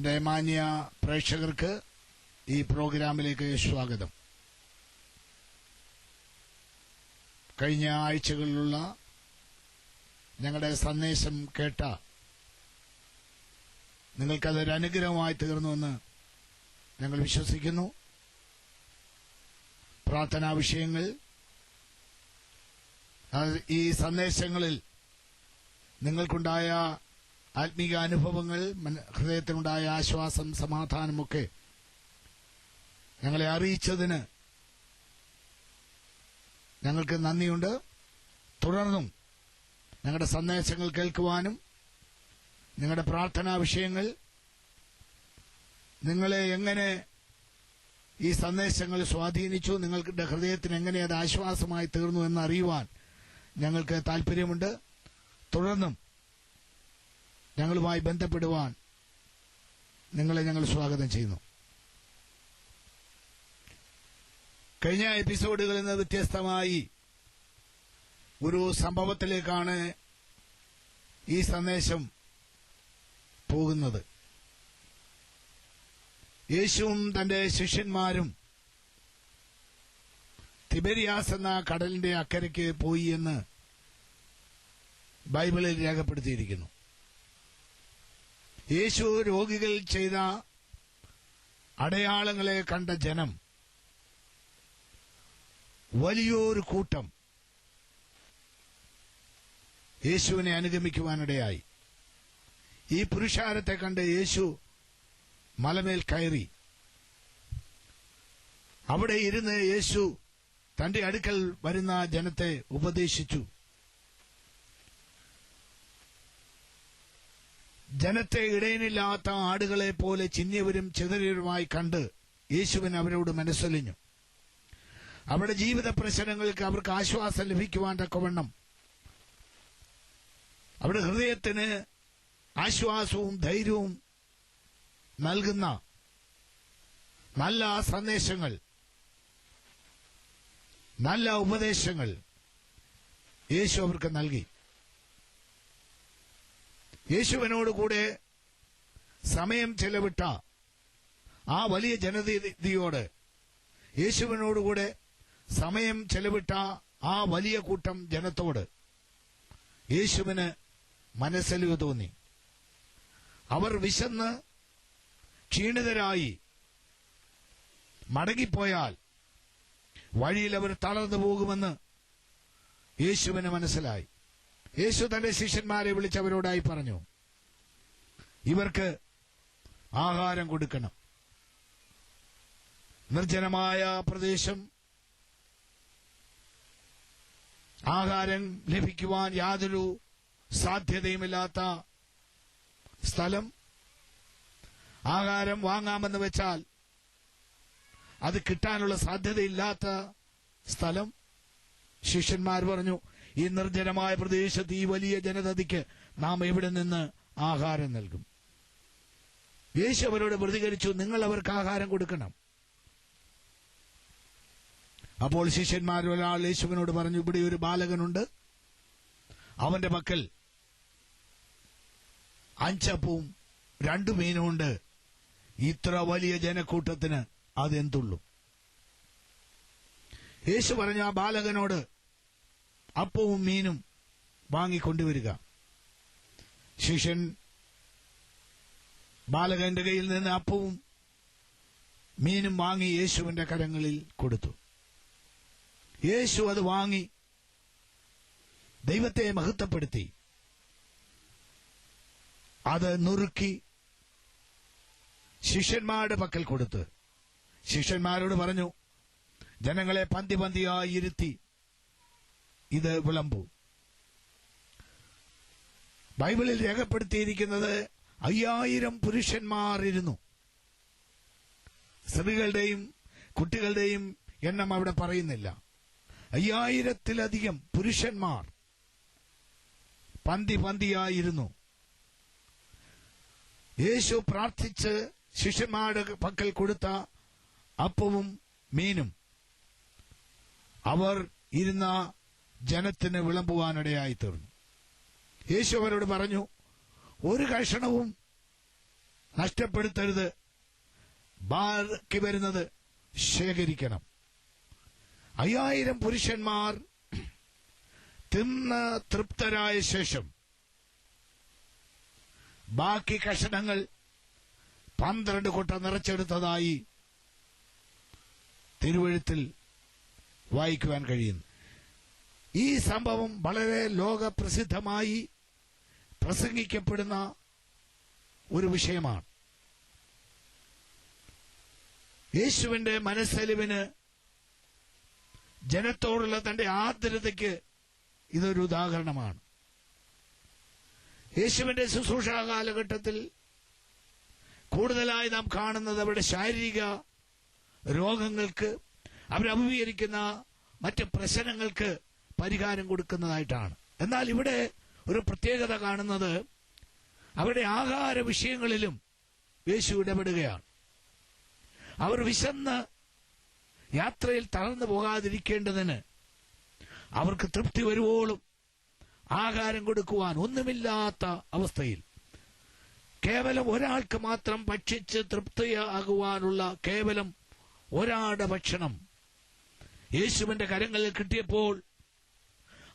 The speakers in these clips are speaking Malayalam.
എന്റെ മാന്യ പ്രേക്ഷകർക്ക് ഈ പ്രോഗ്രാമിലേക്ക് സ്വാഗതം. കഴിഞ്ഞ ആഴ്ചകളിലുള്ള ഞങ്ങളുടെ സന്ദേശം കേട്ട നിങ്ങൾക്കതൊരു അനുഗ്രഹമായി തീർന്നുവെന്ന് ഞങ്ങൾ വിശ്വസിക്കുന്നു. പ്രാർത്ഥനാ വിഷയങ്ങൾ, ഈ സന്ദേശങ്ങളിൽ നിങ്ങൾക്കുണ്ടായ ആത്മീക അനുഭവങ്ങൾ, ഹൃദയത്തിനുണ്ടായ ആശ്വാസം, സമാധാനമൊക്കെ ഞങ്ങളെ അറിയിച്ചതിന് ഞങ്ങൾക്ക് നന്ദിയുണ്ട്. തുടർന്നും ഞങ്ങളുടെ സന്ദേശങ്ങൾ കേൾക്കുവാനും നിങ്ങളുടെ പ്രാർത്ഥനാ വിഷയങ്ങൾ, നിങ്ങളെ എങ്ങനെ ഈ സന്ദേശങ്ങൾ സ്വാധീനിച്ചു, നിങ്ങളുടെ ഹൃദയത്തിന് എങ്ങനെ അത് ആശ്വാസമായി തീർന്നു എന്നറിയുവാൻ ഞങ്ങൾക്ക് താൽപര്യമുണ്ട്. തുടർന്നും ഞങ്ങളുമായി ബന്ധപ്പെടുവാൻ നിങ്ങളെ ഞങ്ങൾ സ്വാഗതം ചെയ്യുന്നു. കഴിഞ്ഞ എപ്പിസോഡുകളിൽ നിന്ന് വ്യത്യസ്തമായി ഒരു സംഭവത്തിലേക്കാണ് ഈ സന്ദേശം പോകുന്നത്. യേശുവും തന്റെ ശിഷ്യന്മാരും തിബരിയാസ് എന്ന കടലിന്റെ അക്കരയ്ക്ക് പോയി എന്ന് ബൈബിളിൽ രേഖപ്പെടുത്തിയിരിക്കുന്നു. യേശു രോഗികൾ ചെയ്ത അടയാളങ്ങളെ കണ്ട ജനം, വലിയൊരു കൂട്ടം യേശുവിനെ അനുഗമിക്കുവാനിടയായി. ഈ പുരുഷാരത്തെ കണ്ട് യേശു മലമേൽ കയറി. അവിടെ ഇരുന്ന് യേശു തന്റെ അടുക്കൽ വരുന്ന ജനത്തെ ഉപദേശിച്ചു. ജനത്തെ ഇടയനില്ലാത്ത ആടുകളെ പോലെ ചിന്നിയവരും ചിതറിയവരുമായി കണ്ട് യേശുവിന് അവരോട് മനസ്സൊലിഞ്ഞു. അവരുടെ ജീവിത പ്രശ്നങ്ങൾക്ക് അവർക്ക് ആശ്വാസം ലഭിക്കുവാൻ തക്കവണ്ണം അവരുടെ ഹൃദയത്തിന് ആശ്വാസവും ധൈര്യവും നൽകുന്ന നല്ല സന്ദേശങ്ങൾ, നല്ല ഉപദേശങ്ങൾ യേശു അവർക്ക് നൽകി. യേശുവിനോടുകൂടെ സമയം ചെലവിട്ട ആ വലിയ ജനതയോട്, യേശുവിനോടുകൂടെ സമയം ചെലവിട്ട ആ വലിയ കൂട്ടം ജനത്തോട് യേശുവിന് മനസ്സലിവ് തോന്നി. അവർ വിശന്ന് ക്ഷീണിതരായി മടങ്ങിപ്പോയാൽ വഴിയിൽ അവർ തളർന്നു പോകുമെന്ന് യേശുവിന് മനസ്സിലായി. യേശു തന്റെ ശിഷ്യന്മാരെ വിളിച്ചവരോടായി പറഞ്ഞു, ഇവർക്ക് ആഹാരം കൊടുക്കണം. നിർജ്ജനമായ പ്രദേശം, ആഹാരം ലഭിക്കുവാൻ യാതൊരു സാധ്യതയുമില്ലാത്ത സ്ഥലം, ആഹാരം വാങ്ങാമെന്ന് വെച്ചാൽ അത് കിട്ടാനുള്ള സാധ്യതയില്ലാത്ത സ്ഥലം. ശിഷ്യന്മാർ പറഞ്ഞു, ഈ നിർജ്ജനമായ പ്രദേശത്ത് ഈ വലിയ ജനതയ്ക്ക് നാം എവിടെ നിന്ന് ആഹാരം നൽകും? യേശു അവരോട് പ്രതികരിച്ചു, നിങ്ങൾ അവർക്ക് ആഹാരം കൊടുക്കണം. അപ്പോൾ ശിഷ്യന്മാരിൽ ഒരാൾ യേശുവിനോട് പറഞ്ഞു, ഇവിടെ ഒരു ബാലകനുണ്ട്, അവന്റെ പക്കൽ 5 അപ്പവും 2 മീനും ഉണ്ട്. ഇത്ര വലിയ ജനക്കൂട്ടത്തിന് അതെന്തുള്ളൂ? യേശു പറഞ്ഞു, ആ ബാലകനോട് അപ്പവും മീനും വാങ്ങിക്കൊണ്ടുവരിക. ശിഷ്യൻ ബാലകന്റെ കയ്യിൽ നിന്ന് അപ്പവും മീനും വാങ്ങി യേശുവിന്റെ കരങ്ങളിൽ കൊടുത്തു. യേശു അത് വാങ്ങി ദൈവത്തെ മഹത്വപ്പെടുത്തി അത് നുറുക്കി ശിഷ്യന്മാരുടെ പക്കൽ കൊടുത്ത് ശിഷ്യന്മാരോട് പറഞ്ഞു, ജനങ്ങളെ പന്തി പന്തിയായി ഇരുത്തി ഇത് വിളമ്പൂ. ബൈബിളിൽ രേഖപ്പെടുത്തിയിരിക്കുന്നത് 5000 പുരുഷന്മാർ ഇരുന്നു. സ്ത്രീകളുടെയും കുട്ടികളുടെയും എണ്ണം അവിടെ പറയുന്നില്ല. 5000-ത്തിലധികം പുരുഷന്മാർ പന്തി പന്തിയായിരുന്നു. യേശു പ്രാർത്ഥിച്ച് ശിഷ്യന്മാരുടെ പക്കൽ കൊടുത്ത അപ്പവും മീനും അവർ ഇരുന്ന ജനത്തിന് വിളമ്പുവാനിടയായി തീർന്നു. യേശു അവരോട് പറഞ്ഞു, ഒരു കഷണവും നഷ്ടപ്പെടുത്തരുത്. ബാക്കി വരുന്നത് ശേഖരിക്കണം. 5000 പുരുഷന്മാർ തിന്ന് തൃപ്തരായ ശേഷം ബാക്കി കഷണങ്ങൾ 12 കൊട്ട നിറച്ചെടുത്തതായി തിരുവെഴുത്തിൽ വായിക്കുവാൻ കഴിയുന്നു. ഈ സംഭവം വളരെ ലോകപ്രസിദ്ധമായി പ്രസംഗിക്കപ്പെടുന്ന ഒരു വിഷയമാണ്. യേശുവിന്റെ മനസ്സലിവിന്, ജനത്തോടുള്ള തന്റെ ആർദ്രതയ്ക്ക് ഇതൊരു ഉദാഹരണമാണ്. യേശുവിന്റെ ശുശ്രൂഷാ കാലഘട്ടത്തിൽ കൂടുതലായി നാം കാണുന്നത് അവരുടെ ശാരീരിക രോഗങ്ങൾക്ക്, അവരഭിമുഖീകരിക്കുന്ന മറ്റ് പ്രശ്നങ്ങൾക്ക് പരിഹാരം കൊടുക്കുന്നതായിട്ടാണ്. എന്നാൽ ഇവിടെ ഒരു പ്രത്യേകത കാണുന്നത് അവരുടെ ആഹാര വിഷയങ്ങളിലും യേശു ഇടപെടുകയാണ്. അവർ വിശന്ന് യാത്രയിൽ തളർന്നു പോകാതിരിക്കേണ്ടതിന് അവർക്ക് തൃപ്തി വരുവോളും ആഹാരം കൊടുക്കുവാൻ ഒന്നുമില്ലാത്ത അവസ്ഥയിൽ കേവലം ഒരാൾക്ക് മാത്രം ഭക്ഷിച്ച് തൃപ്തിയാകുവാനുള്ള കേവലം ഒരാളുടെ ഭക്ഷണം യേശുവിന്റെ കരങ്ങളിൽ കിട്ടിയപ്പോൾ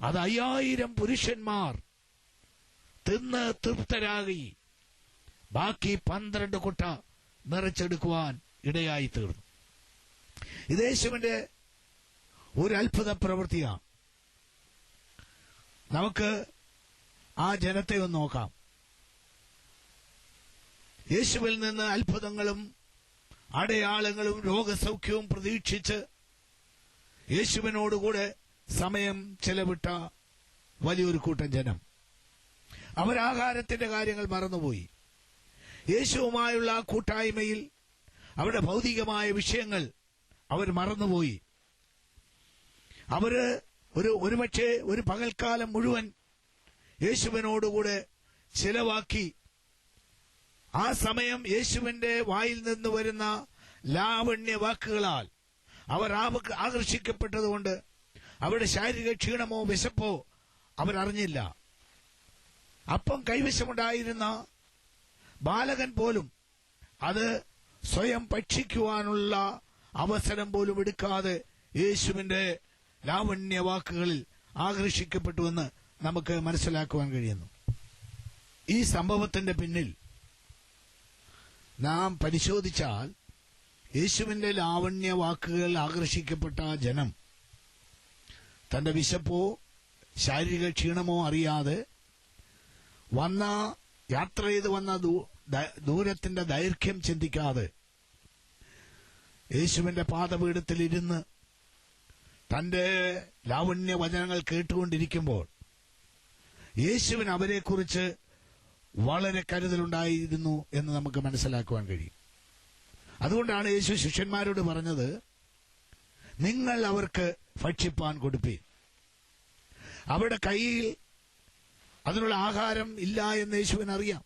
അത് 5000 പുരുഷന്മാർ തിന്ന് തൃപ്തരാകി ബാക്കി 12 കൊട്ട നിറച്ചെടുക്കുവാൻ ഇടയായി തീർന്നു. ഇത് യേശുവിന്റെ ഒരു അത്ഭുത പ്രവൃത്തിയാണ്. നമുക്ക് ആ ജനത്തെ ഒന്ന് നോക്കാം. യേശുവിൽ നിന്ന് അത്ഭുതങ്ങളും അടയാളങ്ങളും രോഗസൗഖ്യവും പ്രതീക്ഷിച്ച് യേശുവിനോടുകൂടെ സമയം ചെലവിട്ട വലിയൊരു കൂട്ടം ജനം. അവരാഹാരത്തിന്റെ കാര്യങ്ങൾ മറന്നുപോയി. യേശുവുമായുള്ള ആ കൂട്ടായ്മയിൽ അവരുടെ ഭൗതികമായ വിഷയങ്ങൾ അവർ മറന്നുപോയി. അവര് ഒരുപക്ഷെ ഒരു പകൽക്കാലം മുഴുവൻ യേശുവിനോടുകൂടെ ചിലവാക്കി. ആ സമയം യേശുവിന്റെ വായിൽ നിന്ന് വരുന്ന ലാവണ്യ വാക്കുകളാൽ അവർ ആകർഷിക്കപ്പെട്ടതുകൊണ്ട് അവരുടെ ശാരീരിക ക്ഷീണമോ വിശപ്പോ അവരറിഞ്ഞില്ല. അപ്പം കൈവശമുണ്ടായിരുന്ന ബാലകൻ പോലും അത് സ്വയം ഭക്ഷിക്കുവാനുള്ള അവസരം പോലും എടുക്കാതെ യേശുവിന്റെ ലാവണ്യ വാക്കുകളിൽ ആകർഷിക്കപ്പെട്ടുവെന്ന് നമുക്ക് മനസ്സിലാക്കുവാൻ കഴിയുന്നു. ഈ സംഭവത്തിന്റെ പിന്നിൽ നാം പരിശോധിച്ചാൽ യേശുവിന്റെ ലാവണ്യ വാക്കുകൾ ആകർഷിക്കപ്പെട്ട ജനം തന്റെ വിശപ്പോ ശാരീരിക ക്ഷീണമോ അറിയാതെ യാത്ര ചെയ്ത് വന്ന ദൂരത്തിന്റെ ദൈർഘ്യം ചിന്തിക്കാതെ യേശുവിന്റെ പാദപീഠത്തിൽ ഇരുന്ന് തന്റെ ലാവണ്യ വചനങ്ങൾ കേട്ടുകൊണ്ടിരിക്കുമ്പോൾ യേശുവിന് അവരെക്കുറിച്ച് വളരെ കരുതലുണ്ടായിരുന്നു എന്ന് നമുക്ക് മനസ്സിലാക്കുവാൻ കഴിയും. അതുകൊണ്ടാണ് യേശു ശിഷ്യന്മാരോട് പറഞ്ഞത്, നിങ്ങൾ അവർക്ക് ഭക്ഷിപ്പാൻ കൊടുപ്പീൻ. അവരുടെ കയ്യിൽ അതിനുള്ള ആഹാരം ഇല്ല എന്ന് യേശുവിന് അറിയാം.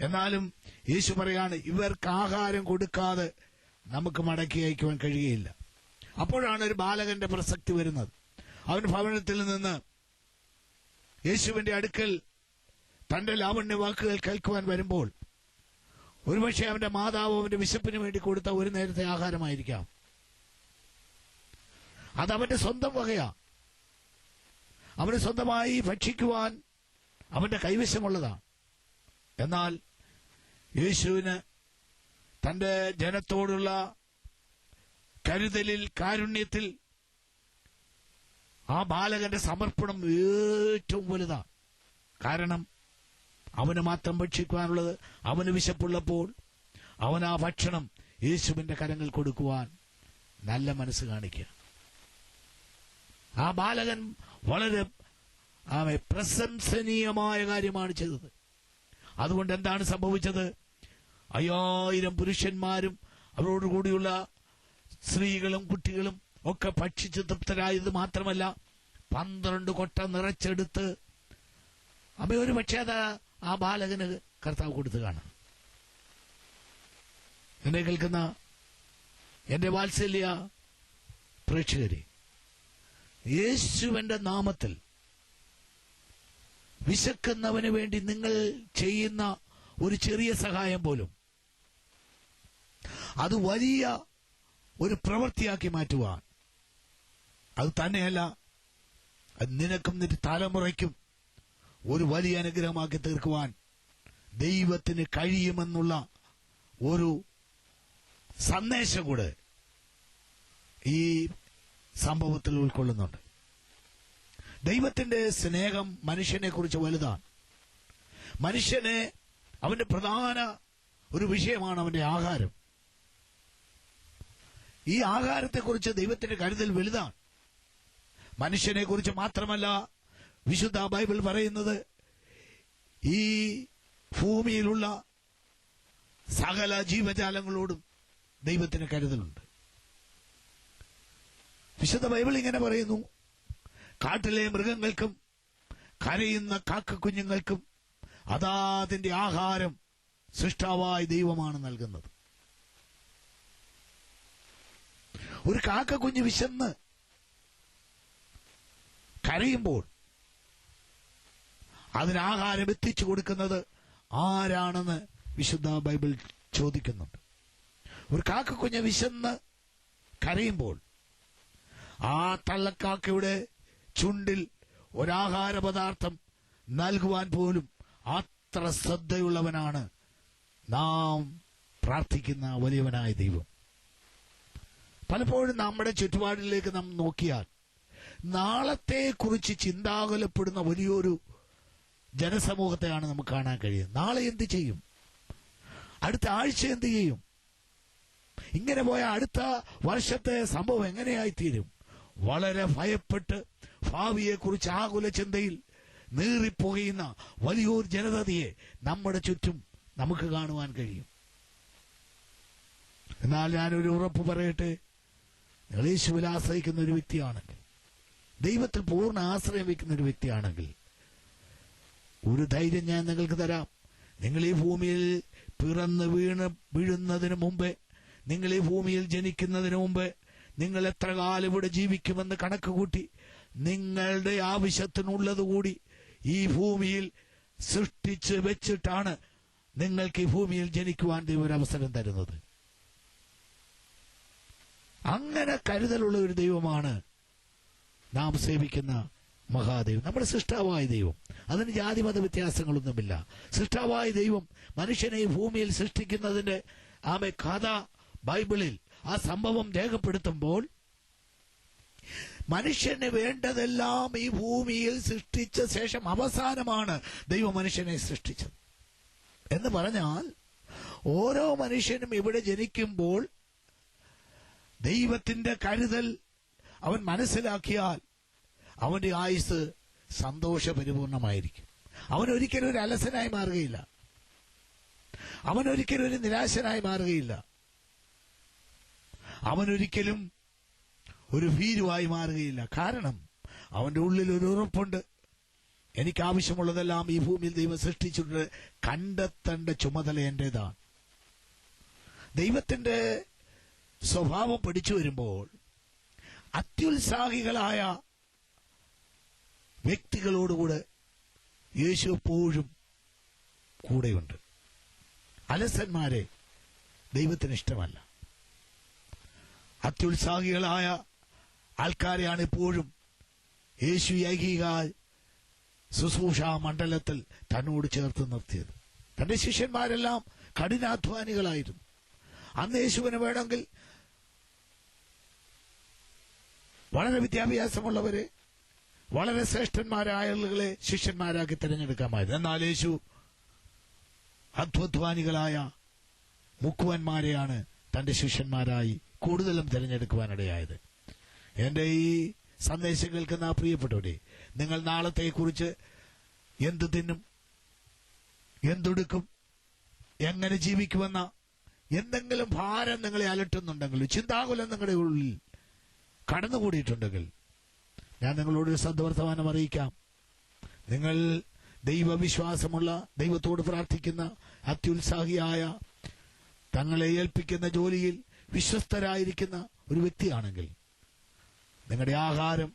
എന്നാലും യേശു പറയാണ്, ഇവർക്ക് ആഹാരം കൊടുക്കാതെ നമുക്ക് മടക്കി അയക്കുവാൻ കഴിയുകയില്ല. അപ്പോഴാണ് ഒരു ബാലകന്റെ പ്രസക്തി വരുന്നത്. അവൻ ഭവനത്തിൽ നിന്ന് യേശുവിന്റെ അടുക്കൽ തന്റെ ലാവണ്യ വാക്കുകൾ കേൾക്കുവാൻ വരുമ്പോൾ ഒരുപക്ഷെ അവന്റെ മാതാവ് അവന്റെ വിശപ്പിന് വേണ്ടി കൊടുത്ത ഒരു നേരത്തെ ആഹാരമായിരിക്കാം. അതവന്റെ സ്വന്തം വകയാ. അവന് സ്വന്തമായി ഭക്ഷിക്കുവാൻ അവന്റെ കൈവശമുള്ളതാണ്. എന്നാൽ യേശുവിന് തന്റെ ജനത്തോടുള്ള കരുതലിൽ, കാരുണ്യത്തിൽ ആ ബാലകന്റെ സമർപ്പണം ഏറ്റവും വലുതാണ്. കാരണം അവന് മാത്രം ഭക്ഷിക്കുവാനുള്ളത്, അവന് വിശപ്പുള്ളപ്പോൾ അവൻ ആ ഭക്ഷണം യേശുവിന്റെ കരങ്ങൾ കൊടുക്കുവാൻ നല്ല മനസ്സ് കാണിക്കുക. ആ ബാലകൻ വളരെ പ്രശംസനീയമായ കാര്യമാണ് ചെയ്തത്. അതുകൊണ്ട് എന്താണ് സംഭവിച്ചത്? 5000 പുരുഷന്മാരും അവരോടുകൂടിയുള്ള സ്ത്രീകളും കുട്ടികളും ഒക്കെ ഭക്ഷിച്ച് തൃപ്തരായത് മാത്രമല്ല 12 കൊട്ട നിറച്ചെടുത്ത് ഒരു പക്ഷേ അത് ആ ബാലകന് കർത്താവ് കൊടുത്തു കാണാം. എന്നെ കേൾക്കുന്ന എന്റെ വാത്സല്യ പ്രേക്ഷകരെ, യേശുവിന്റെ നാമത്തിൽ വിശക്കുന്നവന് വേണ്ടി നിങ്ങൾ ചെയ്യുന്ന ഒരു ചെറിയ സഹായം പോലും അത് വലിയ ഒരു പ്രവൃത്തിയാക്കി മാറ്റുവാൻ, അത് തന്നെയല്ല അത് നിനക്കും നിന്റെ തലമുറയ്ക്കും ഒരു വലിയ അനുഗ്രഹമാക്കി തീർക്കുവാൻ ദൈവത്തിന് കഴിയുമെന്നുള്ള ഒരു സന്ദേശം കൂടെ ഈ സംഭവത്തിൽ ഉൾക്കൊള്ളുന്നുണ്ട്. ദൈവത്തിന്റെ സ്നേഹം മനുഷ്യനെ കുറിച്ച് വലുതാണ്. മനുഷ്യനെ അവന്റെ പ്രധാന ഒരു വിഷയമാണ് അവന്റെ ആഹാരം. ഈ ആഹാരത്തെക്കുറിച്ച് ദൈവത്തിന്റെ കരുതൽ വലുതാണ്. മനുഷ്യനെ കുറിച്ച് മാത്രമല്ല വിശുദ്ധ ബൈബിൾ പറയുന്നത്, ഈ ഭൂമിയിലുള്ള സകല ജീവജാലങ്ങളോടും ദൈവത്തിന് കരുതലുണ്ട്. വിശുദ്ധ ബൈബിൾ ഇങ്ങനെ പറയുന്നു, കാട്ടിലെ മൃഗങ്ങൾക്കും കരയുന്ന കാക്കക്കുഞ്ഞുങ്ങൾക്കും അതാതിന്റെ ആഹാരം സൃഷ്ടാവായ ദൈവമാണ് നൽകുന്നത്. ഒരു കാക്കക്കുഞ്ഞ് വിശന്ന് കരയുമ്പോൾ അതിനാഹാരം എത്തിച്ചു കൊടുക്കുന്നത് ആരാണെന്ന് വിശുദ്ധ ബൈബിൾ ചോദിക്കുന്നുണ്ട്. ഒരു കാക്കക്കുഞ്ഞ് വിശന്ന് കരയുമ്പോൾ ആ തള്ളക്കാക്കയുടെ ചുണ്ടിൽ ഒരാഹാര പദാർത്ഥം നൽകുവാൻ പോലും അത്ര ശ്രദ്ധയുള്ളവനാണ് നാം പ്രാർത്ഥിക്കുന്ന വലിയവനായ ദൈവം. പലപ്പോഴും നമ്മുടെ ചുറ്റുപാടിലേക്ക് നാം നോക്കിയാൽ നാളത്തെക്കുറിച്ച് ചിന്താകുലപ്പെടുന്ന വലിയൊരു ജനസമൂഹത്തെയാണ് നമുക്ക് കാണാൻ കഴിയുന്നത്. നാളെ എന്ത് ചെയ്യും, അടുത്ത ആഴ്ച എന്ത് ചെയ്യും, ഇങ്ങനെ പോയ അടുത്ത വർഷത്തെ സംഭവം എങ്ങനെയായിത്തീരും, വളരെ ഭയപ്പെട്ട് ഭാവിയെക്കുറിച്ച് ആകുല ചിന്തയിൽ നീറിപ്പോകുന്ന വലിയൊരു ജനതയെ നമ്മുടെ ചുറ്റും നമുക്ക് കാണുവാൻ കഴിയും. എന്നാൽ ഞാനൊരു ഉറപ്പ് പറയട്ടെ, നിങ്ങൾ യേശുവിൽ ആശ്രയിക്കുന്ന ഒരു വ്യക്തിയാണെങ്കിൽ, ദൈവത്തിൽ പൂർണ്ണ ആശ്രയം വയ്ക്കുന്ന ഒരു വ്യക്തിയാണെങ്കിൽ, ഒരു ധൈര്യം ഞാൻ നിങ്ങൾക്ക് തരാം. നിങ്ങൾ ഈ ഭൂമിയിൽ പിറന്ന് വീഴുന്നതിന് മുമ്പേ, നിങ്ങൾ ഈ ഭൂമിയിൽ ജനിക്കുന്നതിന് മുമ്പേ, നിങ്ങൾ എത്ര കാലം ഇവിടെ ജീവിക്കുമെന്ന് കണക്ക് കൂട്ടി നിങ്ങളുടെ ആവശ്യത്തിനുള്ളതുകൂടി ഈ ഭൂമിയിൽ സൃഷ്ടിച്ച് വെച്ചിട്ടാണ് നിങ്ങൾക്ക് ഈ ഭൂമിയിൽ ജനിക്കുവാൻ ദൈവം ഒരു അവസരം തരുന്നത്. അങ്ങനെ കരുതലുള്ള ഒരു ദൈവമാണ് നാം സേവിക്കുന്ന മഹാദൈവം, നമ്മുടെ സൃഷ്ടാവായ ദൈവം. അതിന് ജാതിമത വ്യത്യാസങ്ങളൊന്നുമില്ല. സൃഷ്ടാവായ ദൈവം മനുഷ്യനെ ഈ ഭൂമിയിൽ സൃഷ്ടിക്കുന്നതിന്റെ കഥ ബൈബിളിൽ ആ സംഭവം രേഖപ്പെടുത്തുമ്പോൾ, മനുഷ്യന് വേണ്ടതെല്ലാം ഈ ഭൂമിയിൽ സൃഷ്ടിച്ച ശേഷം അവസാനമാണ് ദൈവം മനുഷ്യനെ സൃഷ്ടിച്ചത് എന്ന് പറഞ്ഞാൽ, ഓരോ മനുഷ്യനും ഇവിടെ ജനിക്കുമ്പോൾ ദൈവത്തിന്റെ കരുതൽ അവൻ മനസ്സിലാക്കിയാൽ അവന്റെ ആയുസ് സന്തോഷപരിപൂർണമായിരിക്കും. അവനൊരിക്കലും ഒരു അലസനായി മാറുകയില്ല, അവനൊരിക്കലും ഒരു നിരാശനായി മാറുകയില്ല, അവനൊരിക്കലും ഒരു ഭീരുവായി മാറുകയില്ല. കാരണം അവന്റെ ഉള്ളിൽ ഒരു ഉറപ്പുണ്ട്, എനിക്ക് ആവശ്യമുള്ളതെല്ലാം ഈ ഭൂമിയിൽ ദൈവം സൃഷ്ടിച്ചിട്ടുണ്ട്, കണ്ടെത്തേണ്ട ചുമതല എന്റേതാണ്. ദൈവത്തിന്റെ സ്വഭാവം പഠിച്ചു വരുമ്പോൾ അത്യുത്സാഹികളായ വ്യക്തികളോടുകൂടെ യേശു എപ്പോഴും കൂടെയുണ്ട്. അലസന്മാരെ ദൈവത്തിന് ഇഷ്ടമല്ല. അത്യുത്സാഹികളായ ആൾക്കാരെയാണ് എപ്പോഴും യേശു ഏകീക ശുശ്രൂഷ മണ്ഡലത്തിൽ തന്നോട് ചേർത്ത് നിർത്തിയത്. തന്റെ ശിഷ്യന്മാരെല്ലാം കഠിനാധ്വാനികളായിരുന്നു. അന്ന് യേശുവിന് വേണമെങ്കിൽ വളരെ വിദ്യാഭ്യാസമുള്ളവരെ, വളരെ ശ്രേഷ്ഠന്മാരായ ആളുകളെ ശിഷ്യന്മാരാക്കി തിരഞ്ഞെടുക്കാമായിരുന്നു. എന്നാൽ യേശു അധ്വാനികളായ മുക്കുവന്മാരെയാണ് തന്റെ ശിഷ്യന്മാരായി കൂടുതലും തിരഞ്ഞെടുക്കുവാനിടയായത്. എന്റെ ഈ സന്ദേശം കേൾക്കുന്ന പ്രിയപ്പെട്ടവരെ, നിങ്ങൾ നാളത്തെക്കുറിച്ച് എന്തു തിന്നും, എന്തുടുക്കും, എങ്ങനെ ജീവിക്കുമെന്ന എന്തെങ്കിലും ഭാരം നിങ്ങളെ അലട്ടുന്നുണ്ടെങ്കിൽ, ചിന്താകുലം നിങ്ങളുടെ ഉള്ളിൽ കടന്നുകൂടിയിട്ടുണ്ടെങ്കിൽ, ഞാൻ നിങ്ങളോട് സദ്വർത്തമാനം അറിയിക്കാം. നിങ്ങൾ ദൈവവിശ്വാസമുള്ള, ദൈവത്തോട് പ്രാർത്ഥിക്കുന്ന, അത്യുത്സാഹിയായ, തങ്ങളെ ഏൽപ്പിക്കുന്ന ജോലിയിൽ വിശ്വസ്തരായിരിക്കുന്ന ഒരു വ്യക്തിയാണെങ്കിൽ, നിങ്ങളുടെ ആഹാരം,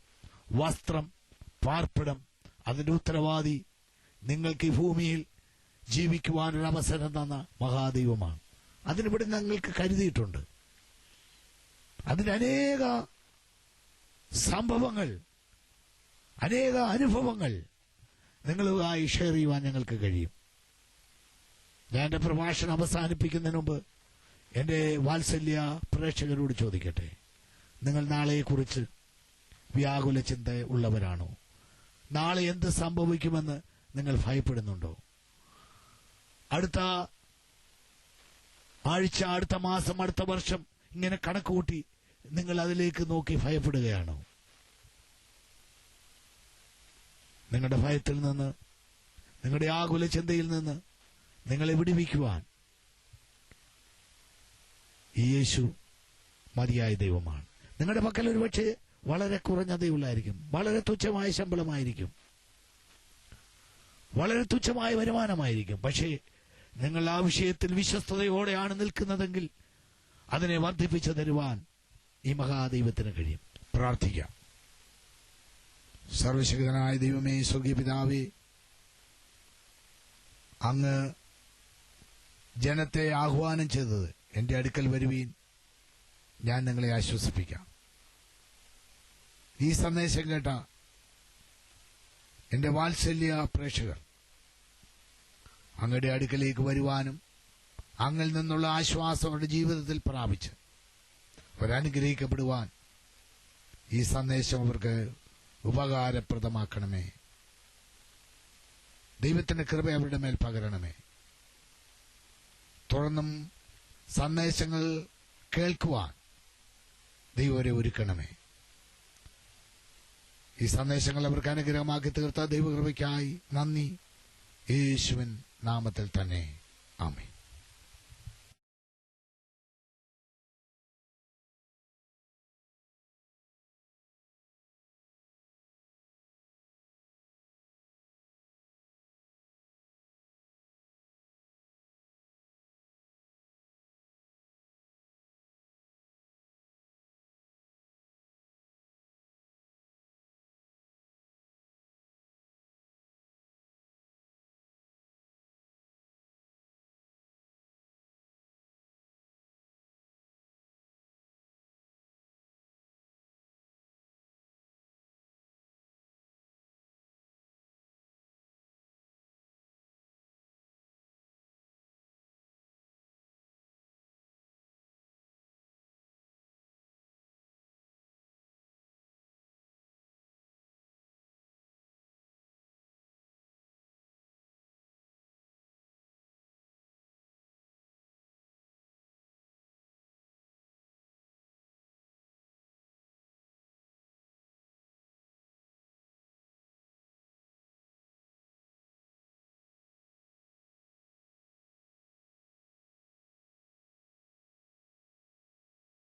വസ്ത്രം, പാർപ്പിടം അതിന്റെ ഉത്തരവാദി നിങ്ങൾക്ക് ഈ ഭൂമിയിൽ ജീവിക്കുവാനൊരു അവസരം തന്ന മഹാദൈവമാണ്. അതിനിവിടെ ഞങ്ങൾക്ക് കരുതിയിട്ടുണ്ട്. അതിനനേക സംഭവങ്ങൾ, അനേക അനുഭവങ്ങൾ നിങ്ങളുമായി ഷെയർ ചെയ്യുവാൻ ഞങ്ങൾക്ക് കഴിയും. ഞാൻ എൻ്റെ പ്രഭാഷണം അവസാനിപ്പിക്കുന്നതിന് മുമ്പ് എൻ്റെ വാത്സല്യ പ്രേക്ഷകരോട് ചോദിക്കട്ടെ, നിങ്ങൾ നാളെക്കുറിച്ച് വ്യാകുല ചിന്ത ഉള്ളവരാണോ? നാളെ എന്ത് സംഭവിക്കുമെന്ന് നിങ്ങൾ ഭയപ്പെടുന്നുണ്ടോ? അടുത്ത ആഴ്ച, അടുത്ത മാസം, അടുത്ത വർഷം ഇങ്ങനെ കണക്കുകൂട്ടി നിങ്ങൾ അതിലേക്ക് നോക്കി ഭയപ്പെടുകയാണോ? നിങ്ങളുടെ ഭയത്തിൽ നിന്ന്, നിങ്ങളുടെ ആകുല ചിന്തയിൽ നിന്ന് നിങ്ങളെ വിടുവിക്കുവാൻ ഈ യേശു മതിയായ ദൈവമാണ്. നിങ്ങളുടെ പക്കൽ ഒരുപക്ഷെ വളരെ കുറഞ്ഞ ദൈവമായിരിക്കും, വളരെ തുച്ഛമായ ശമ്പളമായിരിക്കും, വളരെ തുച്ഛമായ വരുമാനമായിരിക്കും. പക്ഷേ നിങ്ങൾ ആ വിഷയത്തിൽ വിശ്വസ്തയോടെയാണ് നിൽക്കുന്നതെങ്കിൽ അതിനെ വർദ്ധിപ്പിച്ചു തരുവാൻ ഈ മഹാദൈവത്തിന് കഴിയും. പ്രാർത്ഥിക്കാം. സർവശക്തനായ ദൈവമേ, സ്വർഗീയ പിതാവേ, അങ്ങ് ജനത്തെ ആഹ്വാനം ചെയ്തത്, എന്റെ അടുക്കൽ വരുവീൻ, ഞാൻ നിങ്ങളെ ആശ്വസിപ്പിക്കാം. ഈ സന്ദേശം കേട്ട എന്റെ വാത്സല്യ പ്രേക്ഷകർ അങ്ങയുടെ അടുക്കലേക്ക് വരുവാനും അങ്ങിൽ നിന്നുള്ള ആശ്വാസം അവരുടെ ജീവിതത്തിൽ പ്രാപിച്ച് അവരനുഗ്രഹിക്കപ്പെടുവാൻ ഈ സന്ദേശം അവർക്ക് ഉപകാരപ്രദമാക്കണമേ. ദൈവത്തിന്റെ കൃപ അവരുടെ മേൽ പകരണമേ. തുടർന്നും സന്ദേശങ്ങൾ കേൾക്കുവാൻ ദൈവരെ ഒരുക്കണമേ. ഈ സന്ദേശങ്ങൾ അവർക്ക് അനുഗ്രഹമാക്കി തീർത്ത ദൈവകൃപയ്ക്കായി നന്ദി. യേശുവിൻ നാമത്തിൽ തന്നെ ആമേൻ.